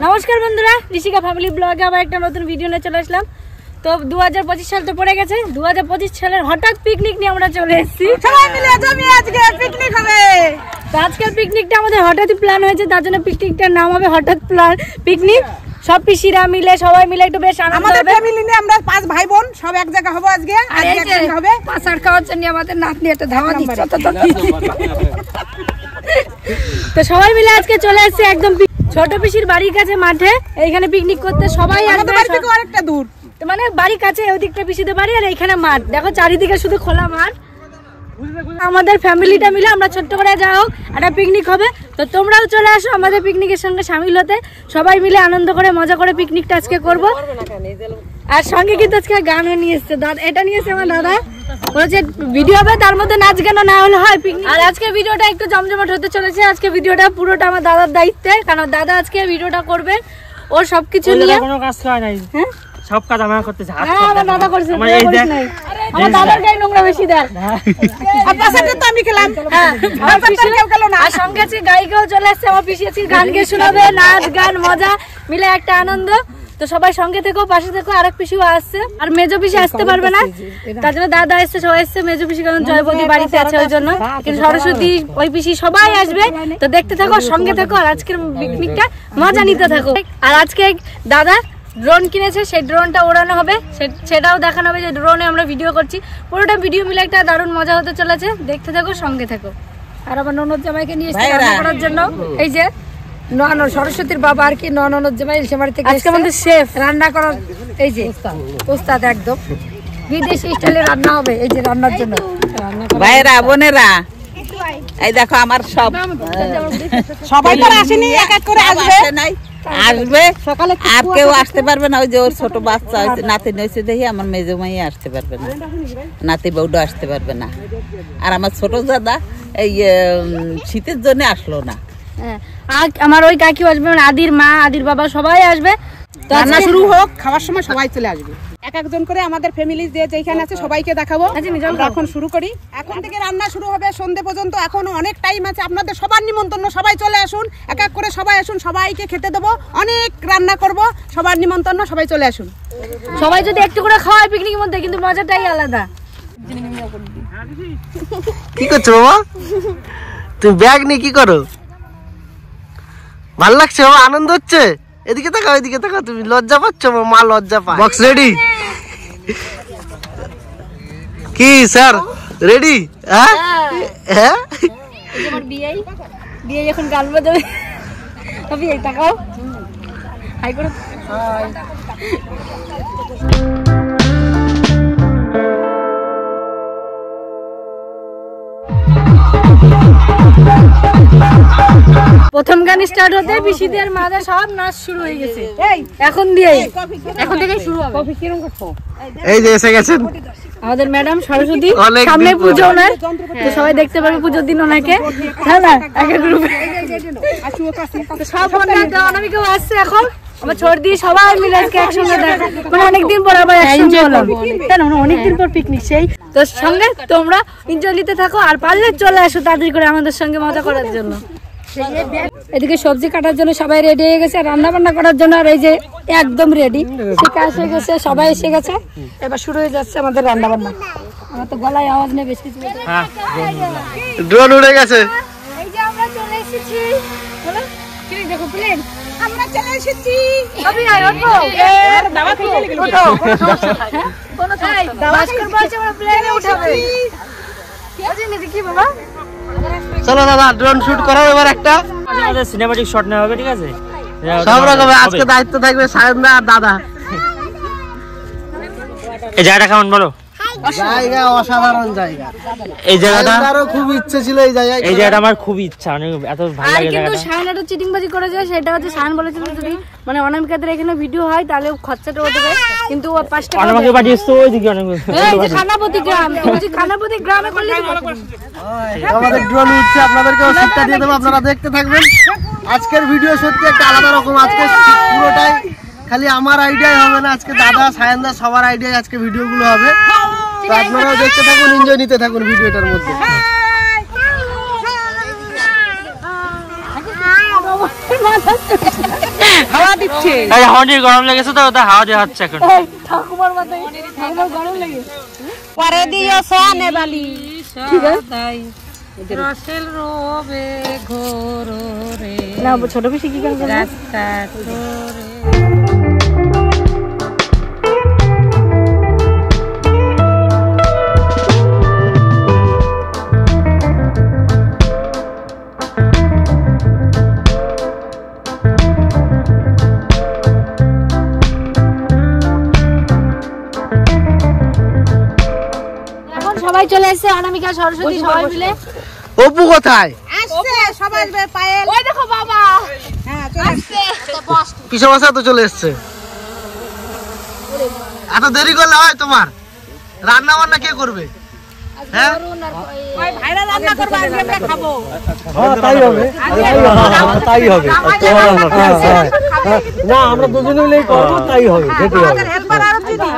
নমস্কার বন্ধুরা, ঋষিকা ফ্যামিলি ব্লগে আবার একটা নতুন ভিডিও নিয়ে চলে আসলাম। তো 2025 সাল তো পড়ে গেছে। 2025 সালের হঠাৎ পিকনিক নিয়ে আমরা চলে এসেছি। সবাই মিলে আজকে পিকনিক হবে। তো আজকের পিকনিকটা আমাদের হঠাৎই প্ল্যান হয়েছে, তার জন্য পিকনিকটার নাম হবে হঠাৎ প্ল্যান পিকনিক। সব পিসিরা মিলে সবাই মিলে একটু বেশ আনন্দ হবে। আমাদের ফ্যামিলি নিয়ে আমরা 5 ভাই বোন সব এক জায়গা হব আজকে। আজকে হবে পাসার খাওয়ার জন্য আমাদের নাতনি একটা ধাওয়া দিচ্ছে। তো সবাই মিলে আজকে চলে এসেছি একদম ছোট পিসির বাড়ির কাছে মাঠে, এইখানে পিকনিক করতে সবাই আসবে। বাড়ি থেকে অনেকটা দূর, তো মানে বাড়ির কাছে ওই দিকটা পিসিদের বাড়ি, আর এইখানে মাঠ। দেখো চারিদিকে শুধু খোলা মাঠ। আমাদের ফ্যামিলিটা মিলে আমরা ছোট্ট করে যা হোক একটা পিকনিক হবে। তো তোমরাও চলে আসো আমাদের পিকনিকের সঙ্গে সামিল হতে। সবাই মিলে আনন্দ করে মজা করে পিকনিকটা আজকে করব। আর সঙ্গে কিন্তু আজকে গানও নিয়ে এসছে। এটা নিয়ে এসছে আমার দাদা, বলেছে ভিডিও হবে, তার মধ্যে নাচ গান না হলে হয় পিকনিক। আর আজকে ভিডিওটা একটু জমজমাট হতে চলেছে। আজকে ভিডিওটা পুরোটা আমার দাদার দায়িত্বে, কারণ দাদা আজকে ভিডিওটা করবে। ওর সবকিছু নিয়ে কোনো কাজ করা নাই, হ্যাঁ সব কাজ আমার করতেছে। হ্যাঁ আমার দাদা করছে, আমার দাদার গায়ে নোংরা বেশি দেয়। আর পাশাতে তো আমি খেলাম, হ্যাঁ আর পাশাতে কেউ খেলো না। আর সঙ্গে আছে গায়িকাও চলে আসছে, আমার পিসি আছে, গান গেয়ে শোনাবে, নাচ গান মজা মিলে একটা আনন্দ। তো সবাই সঙ্গে থেকো, পাশে থেকো। আরেক পিসিও আসছে, আর মেজো পিসি আসতে পারবে না, তার জন্য দাদা এসছে, সবাই এসছে। মেজো পিসি কারণ জয়বতী বাড়িতে আছে ওই জন্য, কিন্তু সরস্বতী ওই পিসি সবাই আসবে। তো দেখতে থাকো, সঙ্গে থাকো, আর আজকের পিকনিকটা মজা নিতে থাকো। আর আজকে দাদা ড্রোন কিনেছে, সেই ড্রোনটা ওড়ানো হবে, সেটাও দেখানো হবে যে ড্রোনে আমরা ভিডিও করছি। পুরোটা ভিডিও মিলে একটা দারুণ মজা হতে চলেছে। দেখতে থাকো, সঙ্গে থাকো। আর আমার ননদ জামাইকে নিয়ে এসেছি রান্না করার জন্য। এই যে সরস্বতীর বাবা আর কি ননদ জামাই এসে বাড়ি থেকে আজকে আমাদের শেফ রান্না করার, এই যে ওস্তাদ একদম বিদেশি স্টাইলে রান্না হবে। এই যে রান্নার জন্য ভাইরা বোনেরা, এই দেখো আমার সব সবাই তো আসেনি, এক এক করে আসবে সকালে। আর কেউ আসতে পারবে না, ওই যে ওর ছোট বাচ্চা নাতি নইছে দেখি আমার মেজো মাই আসতে পারবে না, নাতি বউটা আসতে পারবে না। আর আমার ছোট দাদা এই শীতের জন্য আসলো না। আমার ওই কাকিও আসবে, আদির মা আদির বাবা সবাই আসবে। রান্না শুরু হোক, খাওয়ার সময় সবাই চলে আসবে। এক একজন করে আমাদের ফ্যামিলি যে যেখানে আছে সবাইকে দেখাবো। আমরা এখন শুরু করি, এখন থেকে রান্না শুরু হবে সন্ধ্যে পর্যন্ত। এখনো অনেক টাইম আছে, আপনাদের সবার নিমন্ত্রণ। সবাই চলে আসুন, এক এক করে সবাই আসুন, সবাইকে খেতে দেবো, অনেক রান্না করব। সবার নিমন্ত্রণ, সবাই চলে আসুন। সবাই যদি একটু করে খাওয়ায় পিকনিকের মধ্যে, কিন্তু মজাটাই আলাদা। কি করছো বাবা? তুমি ব্যাগ নিয়ে কি করো? ভাল লাগছে বাবা? আনন্দ হচ্ছে? এদিকে তাকাও, এদিকে তাকাও। তুমি লজ্জা পাচ্ছ? মা লজ্জা পায়। Box ready? কি স্যার রেডি? হ্যাঁ হ্যাঁ, আমার বিয়ে এখন গান বাজাবে। আমি এই তাকাও, হাই করো। প্রথম গান স্টার্ট হতে পিসিদের মাঝে সব নাচ শুরু হয়ে গেছে। এখন থেকে শুরু হবে। এই যে এসে গেছেন আমাদের ম্যাডাম সরস্বতী, সামনে পুজো ওনার, তো সবাই দেখতে পারবে পুজোর দিন ওনাকে। হ্যাঁ না, একটা গ্রুপে সব অনামিকাও আসছে এখন। আমার ছোট দিয়ে সবাই মিলে আজকে একসঙ্গে মানে অনেকদিন পর আবার একসঙ্গে হলাম, তাই না? অনেকদিন পর পিকনিক সেই। তো সঙ্গে তোমরা এনজয় নিতে থাকো, আর পারলে চলে আসো তাড়াতাড়ি করে আমাদের সঙ্গে মজা করার জন্য। এদিকে সবজি কাটার জন্য সবাই রেডি হয়ে গেছে, রান্না বান্না করার জন্য। আর এই যে একদম রেডি, ঠিক এসে গেছে, সবাই এসে গেছে। এবার শুরু হয়ে যাচ্ছে আমাদের রান্না বান্না। আমার তো গলায় আওয়াজ নেই বেশি কিছু। ড্রোন উড়ে গেছে। এই যে আমরা চলে এসেছি, বলো কি দেখো প্লেন, আমরা চলে এসেছি। আমি আই ওঠো, আর দাবা খেতে গেল ওঠো, কোনো তাই ভাস্কর বলছে আমরা প্লেনে উঠাবে। কি আছে নাকি কি বাবা? চলো দাদা ড্রোন শুট করা এবার একটা সিনেমাটিক শট নেওয়া হবে, ঠিক আছে? সব রকম আজকে দায়িত্ব থাকবে সায়ন দা আর দাদা। এই জায়গাটা কেমন বলো? হাই জায়গা অসাধারণ জায়গা। এই জায়গাটা আমারও খুব ইচ্ছে ছিল এই জায়গায়। এই জায়গাটা আমার খুব ইচ্ছা, অনেক এত ভালো লাগে কিন্তু জায়গাটা। শায়ন একটা চিটিংবাজি করে যায়, সেটা হচ্ছে শায়ন বলেছিল যদি মানে অনামিকাদের এখানে ভিডিও হয় তাহলে খরচাটা হয়ে যাবে, কিন্তু ও 5 টাকা আমাকে পাঠিয়েছো ওইদিকে অনেক। এই যে খানাপতি গ্রাম, ওই যে খানাপতি গ্রামে করলে আমাদের ড্রোন উঠছে, আপনাদেরকেও শিক্ষা দিয়ে দেবো, আপনারা দেখতে থাকবেন। আজকের ভিডিও সত্যি একটা আলাদা রকম। আজকে পুরোটাই খালি আমার আইডিয়াই হবে না, আজকে দাদা সায়নদা সবার আইডিয়ায় আজকে ভিডিওগুলো হবে। তো আপনারাও দেখতে থাকুন, এনজয় নিতে থাকুন ভিডিওটার মধ্যে। হাওয়া দিচ্ছে, এই হাওয়া গরম লেগেছে তো, ওটা হাওয়া দিয়ে হচ্ছে এখন। ঠাকুমার মাথায় ঠাকুমার গরম লাগে। পরে দিও সোনে বালি ঠিক আছে রসেল রোবে ঘোরো রে না, ছোট বেশি কি গান গায়? রাস্তা তোরে। এখন সবাই চলে এসেছে, অনামিকা সরস্বতী সবাই মিলে। অপু কোথায়? আসছে সবাই আসবে, পায়েল ওই দেখো বাবা, হ্যাঁ চলে আসছে। কিসব বাসা তো চলে এসছে। এত দেরি করলে হয় তোমার? রান্না বান্না কে করবে? হ্যাঁ ওই ভাইরা রান্না করবে, আজকে আমরা খাবো। তাই হবে, তাই হবে। না আমরা দুজনে মিলেই করবো, তাই হবে। আমাদের হেল্পার আর চিনি,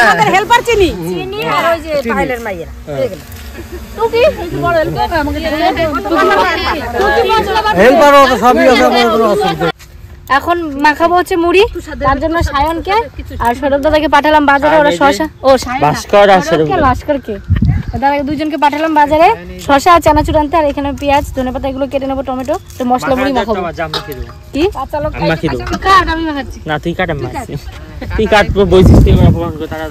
আমাদের হেল্পার চিনি। চিনি আর ওই যে পাইলের মাইয়া তুই কি এই যে বড় হেল্পার আমাকে হেল্পার তো সবই আছে। এখন মাখাবো হচ্ছে মুড়ি, তার জন্য সায়নকে আর সৌরভ দাদাকে পাঠালাম বাজারে। ওরা শশা ও ভাস্কর আর সৌরভ দাদা। ভাস্করকে দাদা দুজনকে পাঠালাম বাজারে শশা আর চানাচুর আনতে, আর এখানে পেঁয়াজ ধনেপাতা এগুলো কেটে নেবো, টমেটো তো মশলা মুড়ি মাখাবো। কি আমি মাখিয়ে দেবো। কাট, আমি মাখাচ্ছি। না তুই কাট, আমি মাখছি। তুই কাট, বইছিস তুই অপমান করে তারা।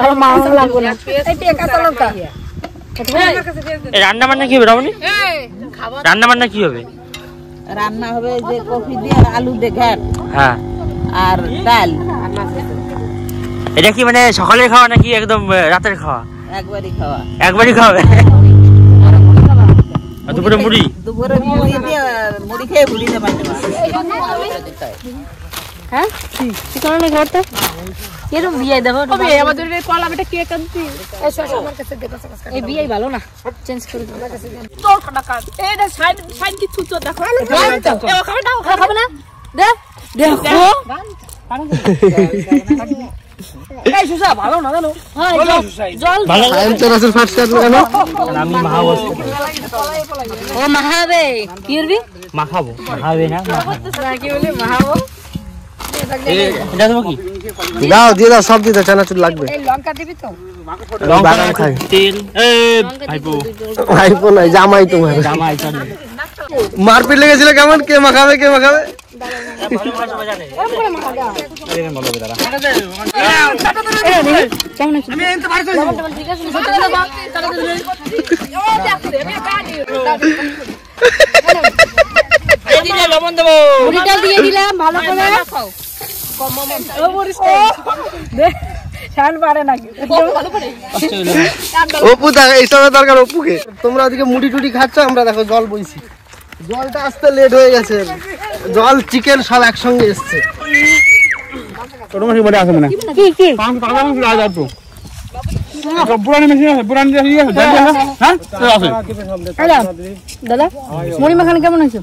আর মাংস লাগবে না। এই কাঁচা লঙ্কা এই রান্না বান্না কি হবে রমণী? রান্না বান্না কি হবে? রান্না হবে যে কফি দিয়ে আর আলু দিয়ে ঘাট হ্যাঁ আর ডাল। এটা কি মানে সকালের খাওয়া নাকি একদম রাতের খাওয়া? একবারই খাওয়া, একবারই খাওয়া। দুপুরে মুড়ি, দুপুরে মুড়ি দিয়ে মুড়ি খেয়ে ভুলি দেবেন। হ্যাঁ চিকন নেই ঘরটা এরকম বিয়ে দেখো আমাদের কলা বেটা কে কান্তি এই শশা আমার কাছে দে কাছে কাছে এই বিয়ে ভালো না চেঞ্জ করে দাও তোর খানা কাট এটা সাইড সাইড কি ছুতো দেখো এ খাবে না খাবে না দে দেখো এই শশা ভালো না জানো হ্যাঁ জল টাইম তো রাসেল ফার্স্ট কাট লাগানো। আমি মাখাবো। ও মাখাবে কি করবি মাখাবো, মাখাবে না কি বলি মাখাবো এটা দেবো কি? দাও দিয়ে দাও, সব দিয়ে দাও, চানাচুর লাগবে। এই লঙ্কা দিবি তো বাদাম খাই। তেল ভাইপো, ভাইপো নাই, জামাই তোমার। জামাই চল। মারপিট লেগেছিল কেমন? কে মাখাবে কে মাখাবে? লবণ দেবো, দিয়ে দিলাম ভালো করে অপু দেখ এইসবের দরকার অপুকে। তোমরা ওদিকে মুড়ি টুটি খাচ্ছ, আমরা দেখো জল বইছি। জলটা আসতে লেট হয়ে গেছে, জল চিকেন সব একসঙ্গে এসছে। কি কি দাদা মুড়ি মাখানো কেমন হয়েছে?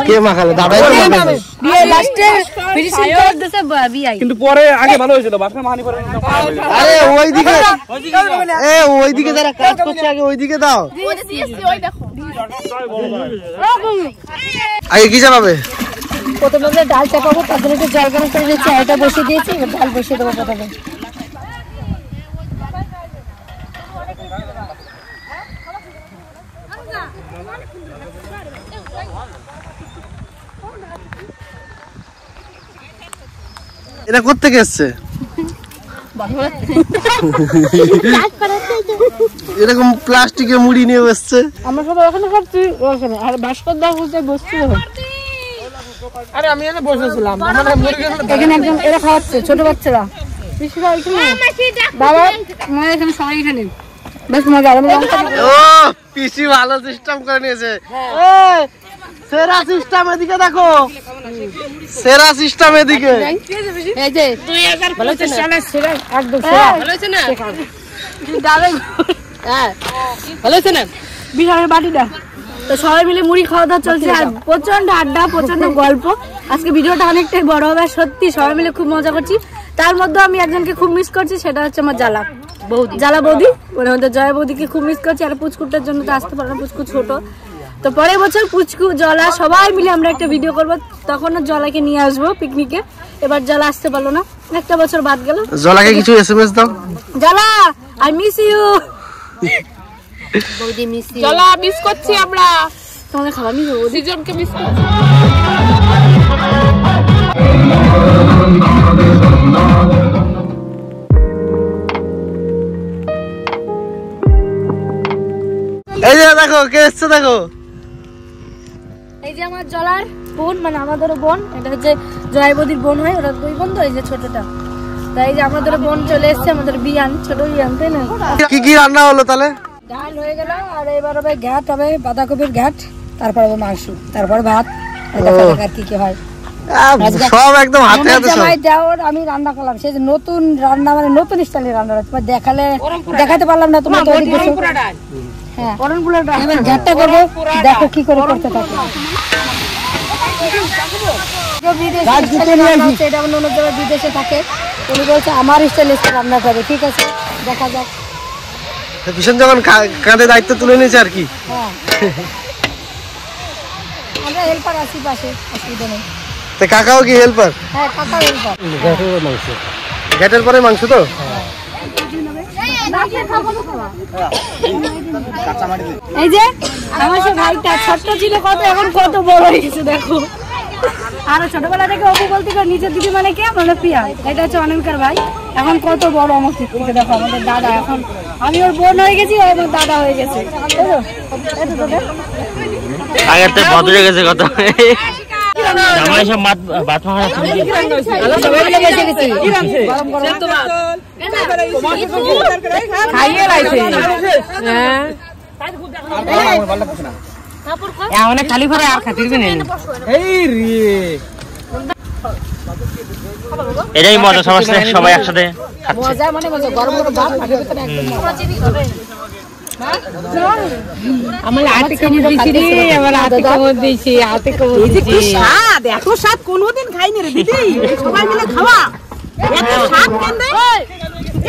কে মাখালে? দাদাই তো মাখাবে। বিয়ে লাস্টে ফিনিশিং করে দিয়েছে বিয়ে কিন্তু পরে আগে ভালো হয়েছিল, বাসনা মাহানি পরে আরে ওইদিকে ওইদিকে যারা কাজ করছে আগে ওইদিকে দাও। আগে কি চাপাবে? প্রথমে ডাল চাপাবো, তারপরে একটু জল গরম করে দিয়েছি, এটা বসিয়ে দিয়েছি, এবার ডাল বসিয়ে দেবো প্রথমে। এটা কোত্থেকে এসছে? এরকম প্লাস্টিকের মুড়ি নিয়ে বসছে। আমরা সবাই ওখানে খাচ্ছি, ওখানে আর ভাস্কর দা কোথায় বসছে? আরে আমি এখানে বসেছিলাম, এখানে একজন এরা খাওয়াচ্ছে ছোট বাচ্চারা। বাবা মা এখানে সবাই এখানে বেশ মজা ও পিসি ভালো সিস্টেম করে নিয়েছে। সেরা সিস্টেম এদিকে দেখো, সেরা সিস্টেম এদিকে। এই যে 2025 সালের সেরা একদম সেরা ভালো হয়েছে না হ্যাঁ ভালো হয়েছে না বিশালের বাটিটা। তো সবাই মিলে মুড়ি খাওয়া দাওয়া চলছে আর প্রচন্ড আড্ডা প্রচন্ড গল্প। আজকে ভিডিওটা অনেকটাই বড় হবে, সত্যি সবাই মিলে খুব মজা করছি। তার মধ্যে আমি একজনকে খুব মিস করছি, সেটা হচ্ছে আমার জ্বালা বৌদি, মানে আমাদের জয়া বৌদিকে খুব মিস করছি। আর পুচকুটার জন্য তো আসতে পারো না, পুচকু ছোট। তো পরের বছর পুচকু জলা সবাই মিলে আমরা একটা ভিডিও করবো, তখন জলাকে নিয়ে আসবো পিকনিকে। এবার জলা আসতে পারলো না, একটা বছর বাদ গেল। জলাকে কিছু এসএমএস দাও। জলা আই মিস ইউ বৌদি, মিস ইউ। চলো মিস করছি আমরা, তোমাদের খাবার মিস করবো, দুজনকে মিস করছি। এই যে দেখো কে এসছে, দেখো এই যে আমার জলার বোন, মানে আমাদেরও বোন। এটা হচ্ছে জয়া বৌদির বোন হয়, ওরা দুই বোন। তো এই যে ছোটটা, তাই এই যে আমাদের বোন চলে এসছে, আমাদের বিয়ান, ছোট বিয়ান, তাই না? কি কি রান্না হলো তাহলে? ডাল হয়ে গেল, আর এবার হবে ঘ্যাট, হবে বাঁধাকপির ঘ্যাট, তারপর হবে মাংস, তারপর ভাত। আর কি কি হয় সব একদম হাতে হাতে সব। আমি রান্না করলাম, সেই যে নতুন রান্না, মানে নতুন স্টাইলের রান্না। তোমার দেখাতে পারলাম না তোমার। হ্যাঁ এবার ঘ্যাটটা করবো, দেখো কি করে করতে থাকে। বিদেশে থাকে, উনি বলছে আমার স্টাইলে রান্না করবে। ঠিক আছে, দেখা যাক। ভীষণ যখন কাঁধে দায়িত্ব তুলে নিয়েছে আর কি। হ্যাঁ আমরা হেল্পার আছি পাশে, অসুবিধা নেই। তো কাকাও কি হেল্পার? হ্যাঁ কাকা হেল্পার। ঘ্যাটের পরে মাংস তো। এই যে আমার সে ভাইটা ছোট্ট ছিল কত, এখন কত বড় হয়ে গেছে দেখো। আর ছোটবেলা থেকে অপু বলতে নিজের দিদি মানে কে, আমাদের প্রিয়া। এটা হচ্ছে অনিমকার ভাই, এখন কত বড় আমার থেকে দেখো। আমাদের দাদা, এখন আমি ওর বোন হয়ে গেছি, ও আমার দাদা হয়ে গেছে। আগের থেকে বদলে গেছে কত। আমার সব ভাত খাইয়ে লাইছে অনেক খালি ঘরে আর খাতিরবে না। এটাই মজা, সবাই একসাথে মজা, মানে মজা। গরম গরম ভাত আমার হাতে কেমন দিছি রে, আমার হাতে কেমন দিছি, হাতে কেমন দিছি। স্বাদ, এত স্বাদ কোনোদিন খাইনি রে দিদি। সবাই মিলে খাওয়া, এত স্বাদ কেন রে?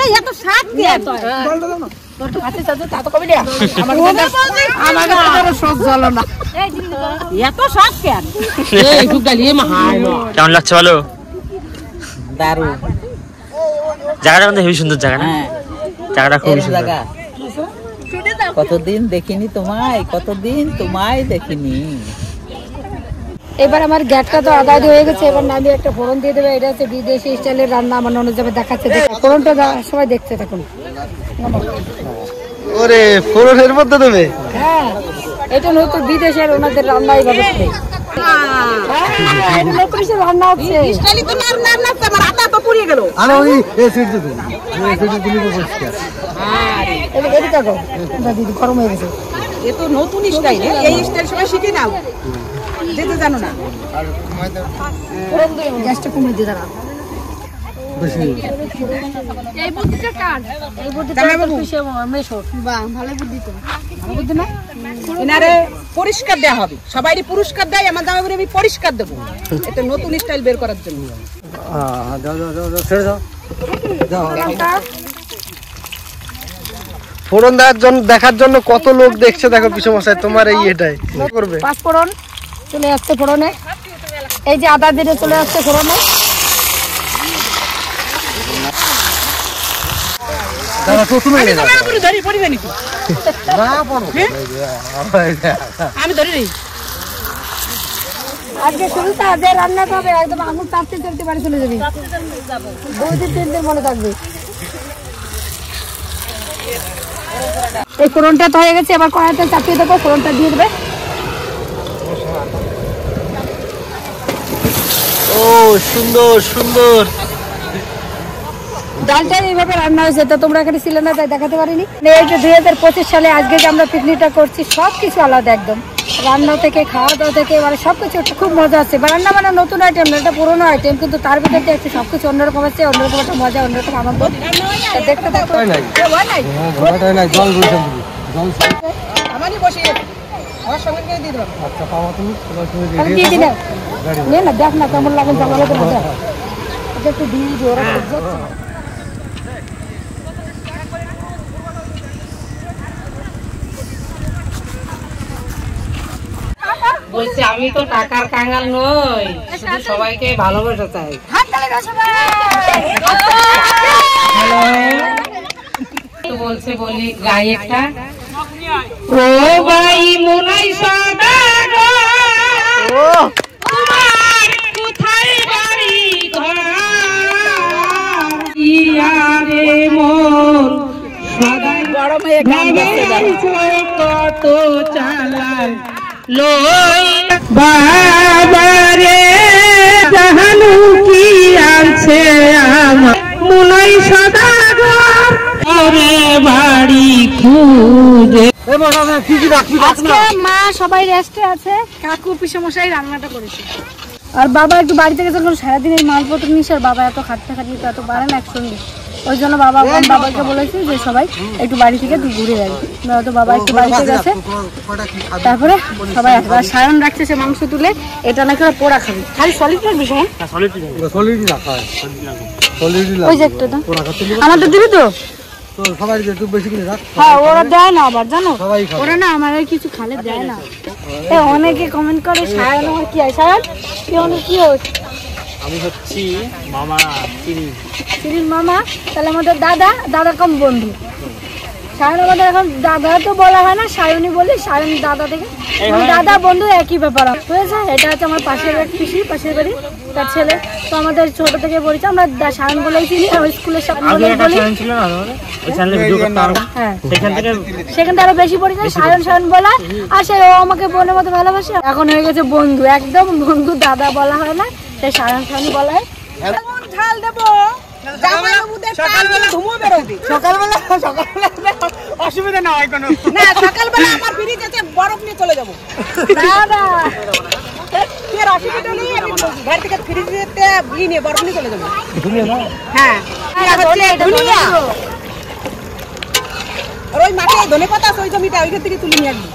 এই এত স্বাদ কেন? আচ্ছা চাচা তা তো কবি না, আমার কাছে সহ্য হলো না। এত স্বাদ কেন? এই খুব গালিয়ে মাহাই না। কেমন লাগছে বলো? দারুণ জায়গাটা কিন্তু হেবি সুন্দর জায়গা না? জায়গাটা খুবই সুন্দর। কতদিন দেখিনি তোমায় দেখিনি। এবার আমার গ্যাটটা তো আদায় হয়ে গেছে, এবার নামি একটা ফোড়ন দিয়ে দেবে। এটা হচ্ছে বিদেশি স্টাইলের রান্না, আমার ননদ যাবে দেখাচ্ছে। ফোড়নটা সবাই দেখতে থাকুন। ওরে ফোড়নের মধ্যে দেবে? হ্যাঁ এটা নতুন বিদেশের ওনাদের রান্না, এইভাবে রান্না হচ্ছে। দিদি গরম হয়ে গেছে। এ তো নতুন স্টাইল, এই স্টাইল সবাই শিখে নাও, যেতে জানো না। গ্যাসটা কমিয়ে দিয়ে দাঁড়া। এই বুদ্ধিটা কার? এই বুদ্ধিটা ভালো বুদ্ধি তো। ভালো বুদ্ধি না? এনারে পরিষ্কার দেওয়া হবে, সবাইরই পুরস্কার দেয়। আমার জামাই বলে আমি পরিষ্কার দেবো, এটা নতুন স্টাইল বের করার জন্য। ফোড়ন দেখার জন্য কত লোক দেখছে দেখো পিছু মশাই তোমার এই এটাই করবে। পাঁচ ফোড়ন চলে আসছে ফোড়নে, এই যে আদা দিয়ে চলে আসছে ফোড়নে। আমি ধরি নেই। আজকে শুরুটা যে রান্না হবে একদম আঙুল চাপতে চাপতে বাড়ি চলে যাবি, 2-3 দিন মনে থাকবে। এই ফোড়নটা তো হয়ে গেছে, এবার কড়াইতে চাপিয়ে দেবো, ফোড়নটা দিয়ে দেবে। ও সুন্দর সুন্দর। ডালটা এইভাবে রান্না হয়েছে, তো তোমরা এখানে ছিলে না তাই দেখাতে পারিনি। এই যে 2025 সালে আজকে যে আমরা পিকনিকটা করছি সবকিছু আলাদা একদম, রান্না থেকে খাওয়া দাওয়া থেকে মানে সবকিছু খুব মজা আছে। রান্না মানে নতুন আইটেম না, এটা পুরোনো আইটেম, কিন্তু তার ভিতরে একটু সবকিছু অন্যরকম আছে, অন্যরকম একটা মজা, অন্যরকম আনন্দ। দেখতে দেখো দেখ না কেমন লাগে একটু দিয়ে ওরা বলছি আমি তো টাকার কাঙ্গাল নই, সবাইকে ভালোবাসা চাই। বলছে বলি গাই একটা, ও ভাই মনাই সদাগর তোমার কোথায় বাড়ি ঘর, ইয়ারে মন সদাই গরমে কত চালায় লই বাবারে জাহানু কি আছে আমার মনাই সদাগর ওরে বাড়ি খুঁজে। আজকে মা সবাই রেস্টে আছে, কাকু পিসমশাই রান্নাটা করেছে, আর বাবা একটু বাড়ি থেকে যখন সারাদিন এই মালপত্র নিস, আর বাবা এত খাটতে খাটলি তো এত পারে না একসঙ্গে, ওই জন্য বাবাকে বলেছি যে সবাই একটু বাড়ি থেকে ঘুরে যাই, তো বাবা একটু বাড়িতে গেছে, তারপরে সবাই আসবে। আর সায়ন রাখছে সে মাংস তুলে, এটা নাকি ওরা পোড়া খাবে, খালি সলিড রাখবি সায়ন, ওই যে একটা আমাদের দিবি তো। হ্যাঁ ওরা দেয় না আবার, জানো ওরা না আমার কিছু খালে দেয় না। অনেকে কমেন্ট করে সায়ন আমার কি হয়, সায়ন কি অনেক কি হয়, আমি হচ্ছি মামা চিনির মামা, তাহলে আমাদের দাদা কম বন্ধু। সায়ন আমাদের এখন দাদা তো বলা হয় না, সায়নই বলি, সায়ন দাদা থেকে দাদা বন্ধু একই ব্যাপার হয়েছে। এটা হচ্ছে আমার পাশের এক পিসি, পাশের বাড়ি, তার ছেলে, তো আমাদের ছোট থেকে পরিচয়, আমরা সায়ন বলেই চিনি, স্কুলের সামনে বলি, হ্যাঁ সেখান থেকে আরো বেশি পরিচয় সায়ন বলা, আর সে ও আমাকে বোনের মতো ভালোবাসে, এখন হয়ে গেছে বন্ধু, একদম বন্ধু, দাদা বলা হয় না, তাই সায়ন বলা হয়। ঝাল দেবো সকালবেলা অসুবিধা না হয় কোনো না, সকালবেলা আমার ফ্রিজ আছে, বরফ নিয়ে চলে যাবো দাদা, অসুবিধা নেই, আমি ঘর থেকে ফ্রিজে নিয়ে বরফ নিয়ে চলে যাবো। হ্যাঁ ওই মাঠে ধনে পাতা আছে, ওই জমিটা ওইখান থেকে তুলে নিয়ে আসবো।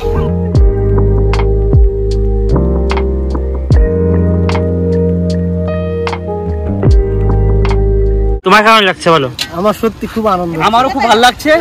তোমার কেমন লাগছে বলো? আমার সত্যি খুব আনন্দ, আমারও খুব ভালো লাগছে।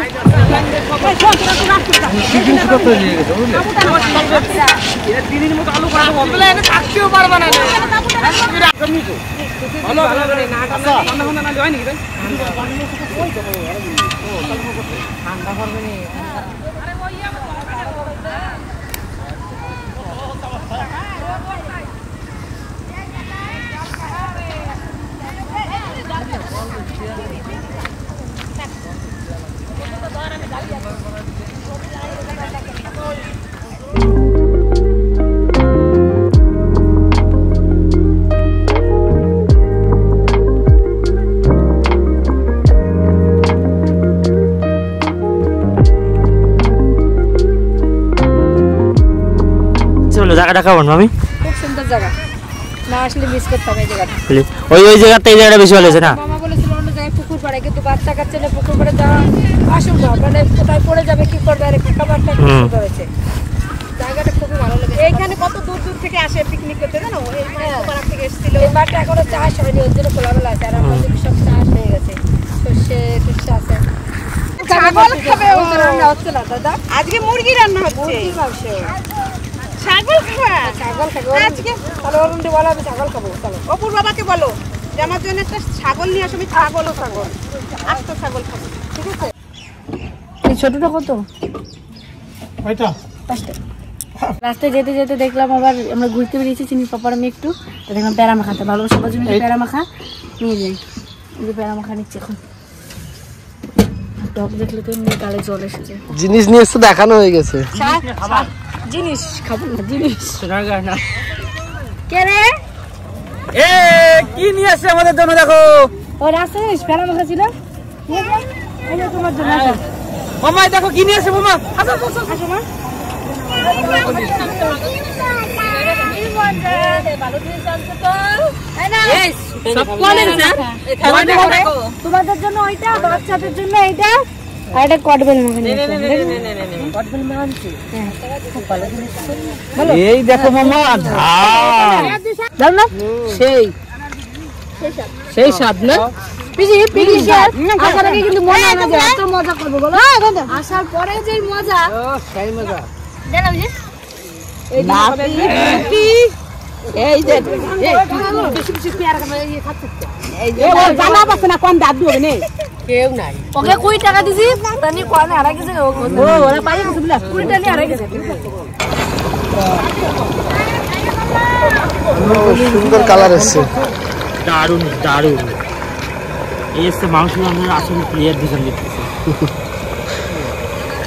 জায়গাটা কেমন মামি? খুব সুন্দর জায়গা, না আসলে মিস করতাম এই জায়গাটা। ওই জায়গাতে এই জায়গাটা বেশি ভালো হয়েছে না? মামা বলেছিল অন্য জায়গায় পুকুর পাড়ে, কিন্তু বাচ্চা কাচ্চা পুকুর পাড়ে যাওয়া অসম্ভব, মানে কোথায় পড়ে যাবে কি করবে, আর খাবারটা সুন্দর হয়েছে, জায়গাটা খুবই ভালো লাগে। এইখানে কত দূর দূর থেকে আসে পিকনিক করতে, জানো এই পাড়া থেকে এসেছিল। এই মাঠটা এখনো চাষ হয়নি, ওর জন্য খোলামেলা আছে, আর আমাদের সব চাষ হয়ে গেছে, সর্ষে টুসে আছে। ছাগল খাবে রান্না হচ্ছে না দাদা, আজকে মুরগি রান্না হচ্ছে, মুরগির মাংস। ছাগল খাবা? ছাগল খাবো আজকে, তাহলে অরুণকে বলো আমি ছাগল খাবো। চলো অপুর বাবাকে বলো যে আমার জন্য একটা ছাগল নিয়ে আসো, আমি ছাগল আস্ত ছাগল খাবো, ঠিক আছে? এই ছোটটা কত? ওইটা 5 টাকা। রাস্তায় যেতে যেতে দেখলাম আবার আমরা ঘুরতে বেরিয়েছি চিনি পাপার আমি একটু, তো দেখলাম প্যারা মাখাতে ভালোবাসার জন্য প্যারা মাখা নিয়ে যাই, এই যে প্যারা মাখা নিচ্ছে এখন। টক দেখলে তো এমনি গালে জল এসেছে। জিনিস নিয়ে এসে দেখানো হয়ে গেছে, জিনিস খাবো না, জিনিস না। কে রে? এ কি নিয়ে আসছে আমাদের জন্য? দেখো ও রাস্তায় প্যারা মাখা ছিল, তোমার জন্য মামা দেখো কি নিয়ে আসে মামা। আসো মা। তোমাদের জন্য ওইটা, বাচ্চাদের জন্য এইটা, আর এটা কটবেল এই দেখো মামা সেই স্বাদ না। আসার আগে কিন্তু মনে হয় না যে এত মজা করবো বলো। আসার পরে যে মজা, সেই মজা। জানো যে এই যে জানা পাচ্ছে না কোন দাদু হবে নেই কেউ নাই। ওকে 20 টাকা দিছি, তানি কোনে হারা গেছে। ওরা পাই গেছে বুঝলা, 20 টাকা হারা গেছে। সুন্দর কালার এসছে, দারুণ দারুণ। এই হচ্ছে মাংস রান্নার আসল প্লেয়ার দিকে লিখতেছে,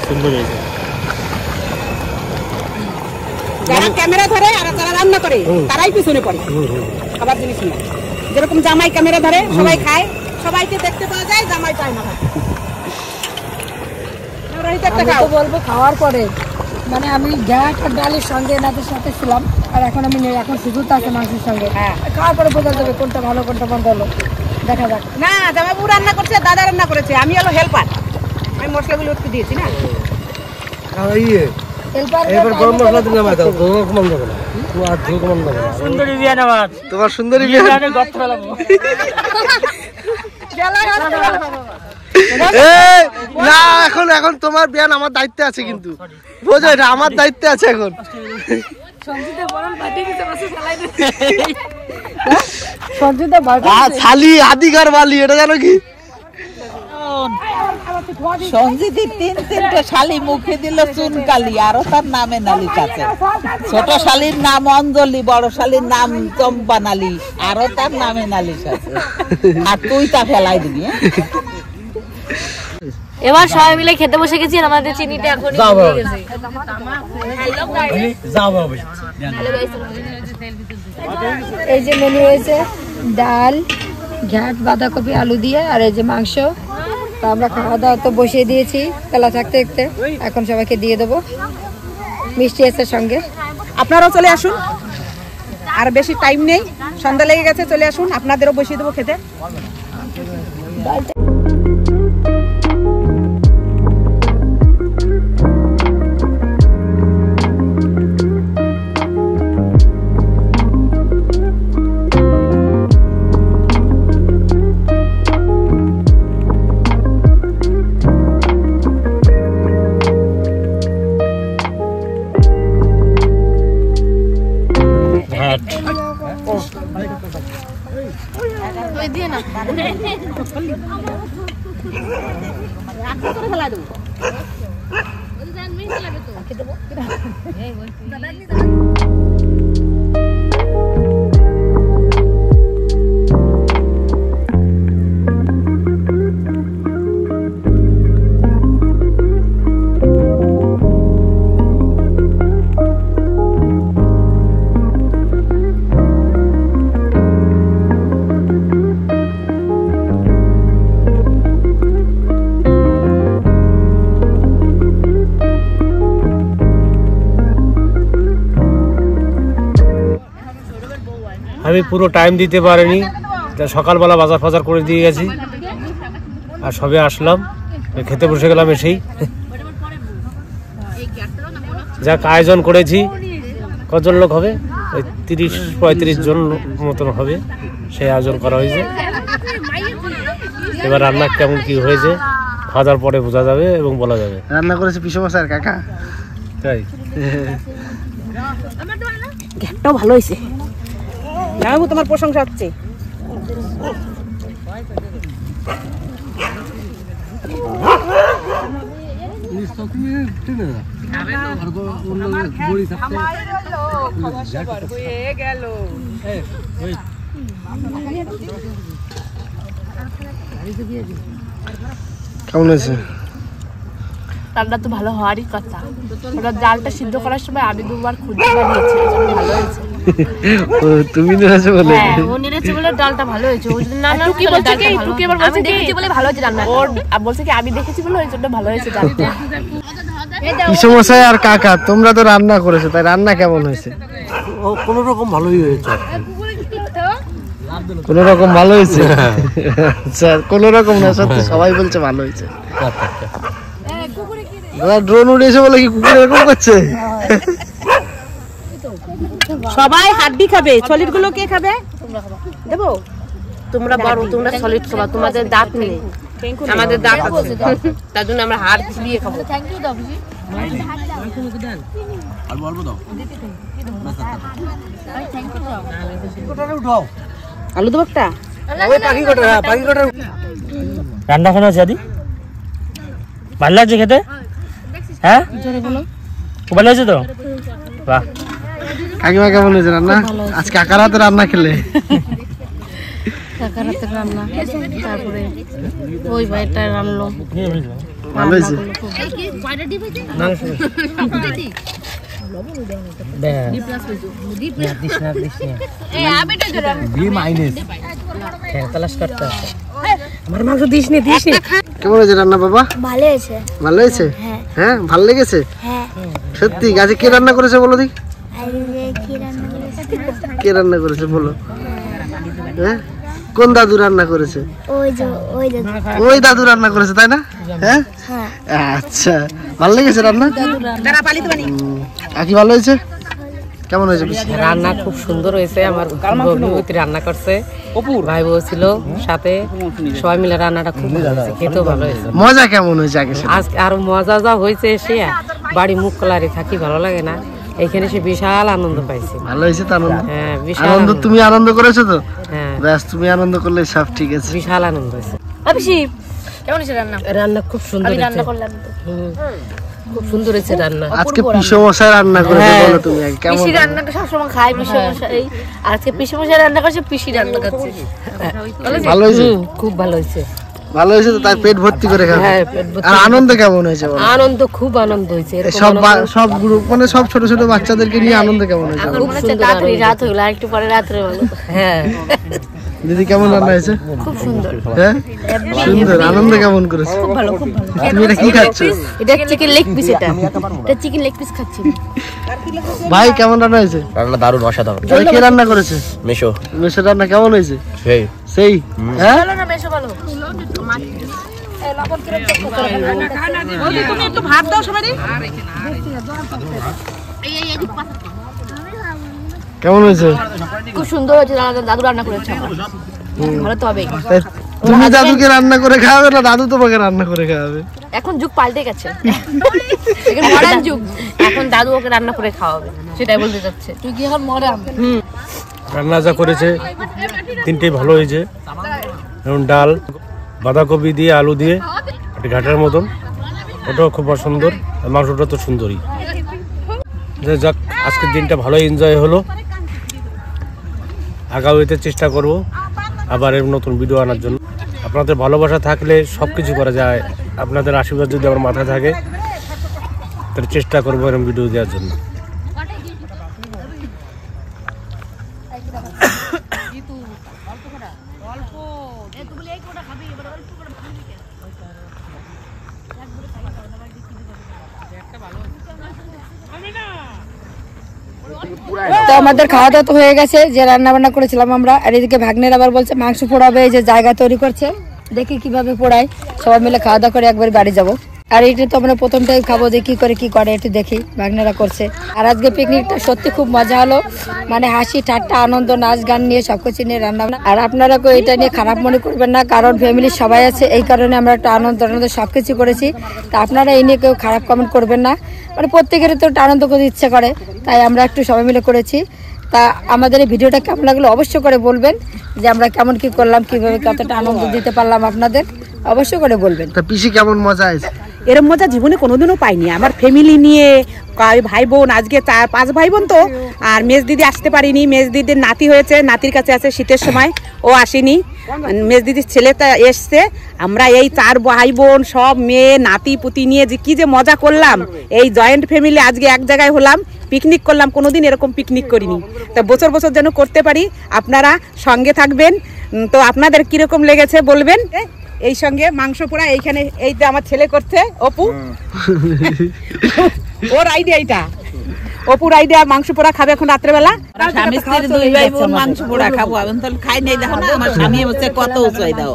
সুন্দর হয়েছে। যারা ক্যামেরা ধরে আর যারা রান্না করে তারাই পিছনে পড়ে খাবার জিনিস না। যেরকম জামাই ক্যামেরা ধরে সবাই খায়, সবাইকে দেখতে পাওয়া যায়, জামাই পায় না। বলবো খাওয়ার পরে মানে আমি গ্যাস আর ডালের সঙ্গে এনাদের সাথে ছিলাম, আর এখন আমি এখন সুযোগ আছে মাংসের সঙ্গে। খাওয়ার পরে বোঝা যাবে কোনটা ভালো কোনটা মন্দ হলো, দেখা যাক। না জামাইবু রান্না করছে, দাদা রান্না করেছে, আমি হলো হেল্পার। আমি মশলাগুলো একটু দিয়েছি না। এবার গরম মশলা দিলে না দাও, কমান দেবে না, আর ঝোল কমান দেবে না। সুন্দরী বিয়ে নামাজ, তোমার সুন্দরী বিয়ে গর্ত ফেলাবো। না, এখন তোমার বিয়ান আমার দায়িত্বে আছে, কিন্তু বোঝো এটা আমার দায়িত্বে আছে এখন। শালি আদিকার বালি, এটা জানো কি? সঞ্জিতির 3-3টে শালি মুখে দিল চুনকালি, আরো তার নামে নালিশ আছে। ছোট শালির নাম অঞ্জলি, বড় শালির নাম চম্পানালি, আরো তার নামে নালিশ আছে। আর তুই তা ফেলাই দিবি। এবার সবাই মিলে খেতে বসে গেছি, আমাদের চিনিটা এখন এই যে মেনু হয়েছে ডাল, ঘ্যাট, বাঁধাকপি, আলু দিয়ে, আর এই যে মাংস। তা আমরা খাওয়া দাওয়া তো বসিয়ে দিয়েছি বেলা থাকতে থাকতে, এখন সবাইকে দিয়ে দেবো। মিষ্টি আছে সঙ্গে। আপনারাও চলে আসুন, আর বেশি টাইম নেই, সন্ধ্যা লেগে গেছে, চলে আসুন, আপনাদেরও বসিয়ে দেবো খেতে। আমি পুরো টাইম দিতে পারিনি, সকালবেলা বাজার ফাজার করে দিয়ে গেছি, আর সবে আসলাম, খেতে বসে গেলাম এসেই। যাক আয়োজন করেছি, কজন লোক হবে? 30-35 জন মতন হবে, সেই আয়োজন করা হয়েছে। এবার রান্না কেমন কি হয়েছে খাওয়া দাওয়ার পরে বোঝা যাবে এবং বলা যাবে। রান্না করেছে পিসমশার কাকা, তাই ঘ্যাটটাও ভালো হয়েছে, জামাইবু তোমার প্রশংসা হচ্ছে। কেমন হয়েছে? রান্না তো ভালো হওয়ারই কথা, ওটা ডালটা সিদ্ধ করার সময় আমি দুবার খুঁজে বানিয়েছি, ভালো হয়েছে। তুমি নেছো বলে? হ্যাঁ ও নেড়েছে বলে ডালটা ভালো হয়েছে। ও যদি না কি বলছে কি টুকি আবার বলছে দেখেছি বলে ভালো হয়েছে রান্না। ওর বলছে কি আমি দেখেছি বলে ওই জন্য ভালো হয়েছে ডালটা। পিসমশাই আর কাকা তোমরা তো রান্না করেছো, তাই রান্না কেমন হয়েছে? কোনো রকম ভালোই হয়েছে। কোন রকম ভালো হয়েছে? আচ্ছা কোন রকম না, সত্যি সবাই বলছে ভালো হয়েছে। দাদা ড্রোন উড়িয়েছে বলে কি কুকুর এরকম করছে? সবাই হাড্ডি খাবে, সলিড গুলো কে খাবে? দেবো তোমরা বড়, তোমরা সলিড খাবা, তোমাদের দাঁত নেই, আমাদের দাঁত আছে, তার জন্য আমরা হাড় চিবিয়ে খাবো। থ্যাংক ইউ দাও বুঝি। আলু দেবো একটা। রান্না কেন আছে আদি? ভালো লাগছে খেতে? হ্যাঁ ভালো হয়েছে তো? বাহ। কাকিমা কেমন হয়েছে রান্না? আজ কাকার হাতে রান্না খেলে? কাকার হাতে রান্না, তারপরে ওই ভাইটা রান্নালো, ভালো হয়েছে। কেমন হয়েছে রান্না বাবা? ভালো হয়েছে। ভালো হয়েছে? হ্যাঁ ভালো লেগেছে? সত্যি? গাছে কে রান্না করেছে বলো দেখি? কে রান্না করেছে বলো? হ্যাঁ কোন দাদু রান্না করেছে? ওই দাদু রান্না করেছে তাই না? হ্যাঁ আচ্ছা ভালো লেগেছে রান্না? কি ভালো হয়েছে? কেমন হয়েছে? রান্না খুব সুন্দর হয়েছে। আমার ভগ্নিপতি রান্না করছে, ভাই বউ ছিল সাথে, সবাই মিলে রান্নাটা খুব ভালো হয়েছে, খেতেও ভালো হয়েছে। মজা কেমন হয়েছে আগে? আজকে আরো মজা যা হয়েছে, সে বাড়ি মুখ কলারে থাকি ভালো লাগে না, এখানে সে বিশাল আনন্দ পাইছে। ভালো হয়েছে তো আনন্দ? হ্যাঁ বিশাল আনন্দ। তুমি আনন্দ করেছো তো? হ্যাঁ ব্যাস তুমি আনন্দ করলে সব ঠিক আছে। বিশাল আনন্দ হয়েছে। কেমন হয়েছে রান্না? রান্না খুব সুন্দর হয়েছে, রান্না করলাম তো খুব সুন্দর হয়েছে রান্না। আজকে পিসমশাই রান্না করেছে, বলো তুমি আগে কেমন? পিসি রান্নাটা সবসময় খাই পিসমশাই, আজকে পিসমশাই রান্না করছে, পিসি রান্না করছে। ভালো হয়েছে? খুব ভালো হয়েছে। ভালো হয়েছে তো, তাই পেট ভর্তি করে খাবে। হ্যাঁ পেট ভর্তি। আর আনন্দ কেমন হয়েছে বলো? আনন্দ খুব আনন্দ হয়েছে। সব গ্রুপ মানে সব ছোট ছোট বাচ্চাদেরকে নিয়ে আনন্দ কেমন হয়েছে? খুব সুন্দর। তাড়াতাড়ি রাত হলো, একটু পরে রাত্রে ভালো। হ্যাঁ দিদি কেমন রান্না হয়েছে? খুব সুন্দর। হ্যাঁ সুন্দর। আনন্দ কেমন করেছে? খুব ভালো, খুব ভালো। তুমি এটা কি খাচ্ছ? এটা চিকেন লেগ পিস, এটা চিকেন লেগ পিস খাচ্ছি। ভাই কেমন রান্না হয়েছে? রান্না দারুণ, অসাধারণ। কে রান্না করেছে? মেশো। মেসের রান্না কেমন হয়েছে? সেই সেই হ্যাঁ ভালো না বেশ ভালো। তুমি একটু ভাত দাও সবাই। কেমন হয়েছে? খুব সুন্দর হয়েছে, দাদু রান্না করেছে আমার। ভালো তো হবেই। তুমি দাদুকে রান্না করে খাওয়াবে না দাদু তোমাকে রান্না করে খাওয়াবে? এখন যুগ পাল্টে গেছে, এখন মডার্ন যুগ, এখন দাদু ওকে রান্না করে খাওয়াবে, সেটাই বলতে চাচ্ছে। তুই কি এখন মডার্ন? রান্না যা করেছে তিনটেই ভালো হয়েছে। যেমন ডাল বাঁধাকপি দিয়ে আলু দিয়ে একটা ঘাটের মতন, ওটাও খুব সুন্দর। মাংসটা তো সুন্দরই। যাক আজকের দিনটা ভালোই এনজয় হলো। আগামীতে চেষ্টা করব আবার এর নতুন ভিডিও আনার জন্য। আপনাদের ভালোবাসা থাকলে সব কিছু করা যায়। আপনাদের আশীর্বাদ যদি আমার মাথায় থাকে তাহলে চেষ্টা করবো এরকম ভিডিও দেওয়ার জন্য। তো আমাদের খাওয়া দাওয়া তো হয়ে গেছে, যে রান্না বান্না করেছিলাম আমরা। আর এদিকে ভাগ্নের আবার বলছে মাংস পোড়াবে, এই যে জায়গা তৈরি করছে, দেখি কিভাবে পোড়ায়। সবাই মিলে খাওয়া দাওয়া করে একবার বাড়ি যাবো। আর এটা তো আমরা প্রথম টাইম খাবো, যে কি করে একটু দেখি ভাগ্নেরা করছে। আর আজকে পিকনিকটা সত্যি খুব মজা হলো, মানে হাসি ঠাট্টা আনন্দ নাচ গান নিয়ে সবকিছু নিয়ে রান্না। আর আপনারা কেউ এটা নিয়ে খারাপ মনে করবেন না, কারণ ফ্যামিলির সবাই আছে, এই কারণে আমরা একটা আনন্দ সবকিছু করেছি। তা আপনারা এই নিয়ে কেউ খারাপ কমেন্ট করবেন না, মানে প্রত্যেকের তো একটা আনন্দ করতে ইচ্ছে করে, তাই আমরা একটু সবাই মিলে করেছি। তা আমাদের এই ভিডিওটা কেমন লাগলো অবশ্যই করে বলবেন, যে আমরা কেমন কি করলাম, কিভাবে কতটা আনন্দ দিতে পারলাম আপনাদের, অবশ্যই করে বলবেন। তা পিসি কেমন মজা আছে? এরম মজা জীবনে কোনোদিনও পাইনি। আমার ফ্যামিলি নিয়ে ভাই বোন, আজকে 4-5 ভাই বোন তো। আর মেজ দিদি আসতে পারিনি, মেজ দিদির নাতি হয়েছে, নাতির কাছে আছে শীতের সময়, ও আসেনি। মেজ দিদির ছেলেটা এসছে। আমরা এই 4 ভাই বোন সব মেয়ে নাতি পুতি নিয়ে যে কি যে মজা করলাম, এই জয়েন্ট ফ্যামিলি আজকে এক জায়গায় হলাম, পিকনিক করলাম, কোনোদিন এরকম পিকনিক করিনি। তো বছর বছর যেন করতে পারি, আপনারা সঙ্গে থাকবেন। তো আপনাদের কিরকম লেগেছে বলবেন। এই সঙ্গে মাংস পোড়া এইখানে এই যে আমার ছেলে করছে, অপু, ওর আইডিয়া এইটা, অপুর আইডিয়া মাংস পোড়া খাবে এখন রাত্রেবেলা। স্বামী স্ত্রী দুই ভাই বোন মাংস পোড়া খাবো, আমি তো খাই নাই, দেখো না আমার স্বামী হচ্ছে কত উঁচাই দাও।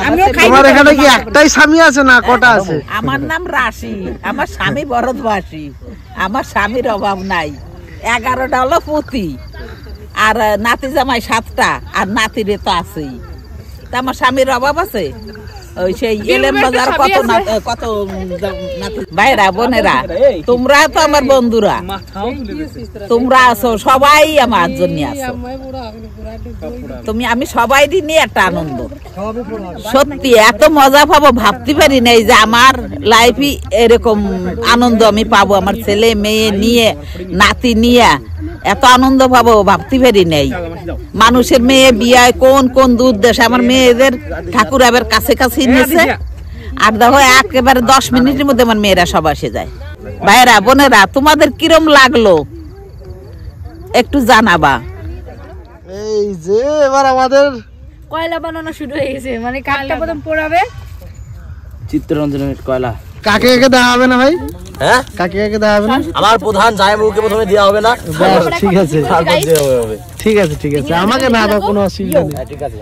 আমিও খাই। তোমার এখানে কি একটাই স্বামী আছে না কটা আছে? আমার নাম রাশি, আমার স্বামী ভরতবাসী, আমার স্বামীর অভাব নাই। 11টা হলো পুতি, আর নাতি জামাই 7টা, আর নাতিরে তো আছেই। তা আমার স্বামীর অভাব আছে? ওই সেই এলেম বাজার কত ভাইরা বোনেরা, তোমরা তো আমার বন্ধুরা, তোমরা আছো, সবাই আমার জন্য আছো। আমি সবাই নিয়ে একটা আনন্দ, সত্যি এত মজা পাবো ভাবতে পারি নাই যে আমার লাইফে এরকম আনন্দ আমি পাবো। আমার ছেলে মেয়ে নিয়ে, নাতি নিয়ে এত আনন্দ পাবো ভাবতে পারি নাই। মানুষের মেয়ে বিয়ায় কোন কোন দূর দেশে, আমার মেয়েদের ঠাকুর আবার কাছে কাছে নিয়েছে। আর দেখো একেবারে 10 মিনিটের মধ্যে আমার মেয়েরা সব এসে যায়। ভাইরা বোনেরা, তোমাদের কিরম লাগলো একটু জানাবা। এই যে এবার আমাদের কয়লা বানানো শুরু হয়ে গেছে, মানে কাঠটা প্রথম পোড়াবে। চিত্তরঞ্জনের কয়লা কাকে কাকে দেওয়া হবে না ভাই? হ্যাঁ, কাকে কাকে দেওয়া হবে না? আমার প্রধান জামাইবাবুকে প্রথমে দেওয়া হবে না, ঠিক আছে, তারপর দেওয়া হবে। ঠিক আছে, ঠিক আছে, আমাকে না দাও, কোনো অসুবিধা নেই। ঠিক আছে,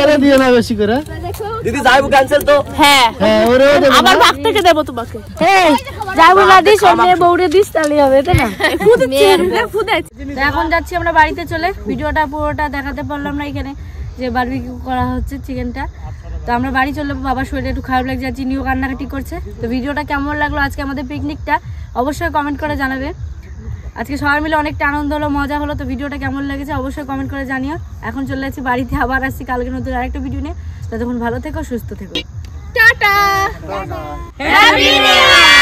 এরে দিও না বেশি করে। দিদি জামাইবাবু ক্যান্সেল তো। হ্যাঁ, হ্যাঁ, ওরেও দেবো আমার না। ভাগ থেকে দেবো তোমাকে। হ্যাঁ, যাবো না দিস, ওর মেয়ে বউরে দিস, তাহলে হবে, তাই না? তো এখন যাচ্ছি আমরা বাড়িতে চলে। ভিডিওটা পুরোটা দেখাতে পারলাম না এখানে, যে বারবিকিউ করা হচ্ছে চিকেনটা। তো আমরা বাড়ি চলে, বাবার শরীরে একটু খারাপ লাগছে, আর চিনিও কান্নাকাটি করছে। তো ভিডিওটা কেমন লাগলো আজকে আমাদের পিকনিকটা অবশ্যই কমেন্ট করে জানাবে। আজকে সবাই মিলে অনেকটা আনন্দ হলো, মজা হলো। তো ভিডিওটা কেমন লেগেছে অবশ্যই কমেন্ট করে জানিও। এখন চলে যাচ্ছি বাড়িতে, আবার আসছি কালকে নতুন আরেকটা ভিডিও নিয়ে। ততক্ষণ ভালো থেকো, সুস্থ থেকো, টাটা, হ্যাপি নিউ ইয়ার।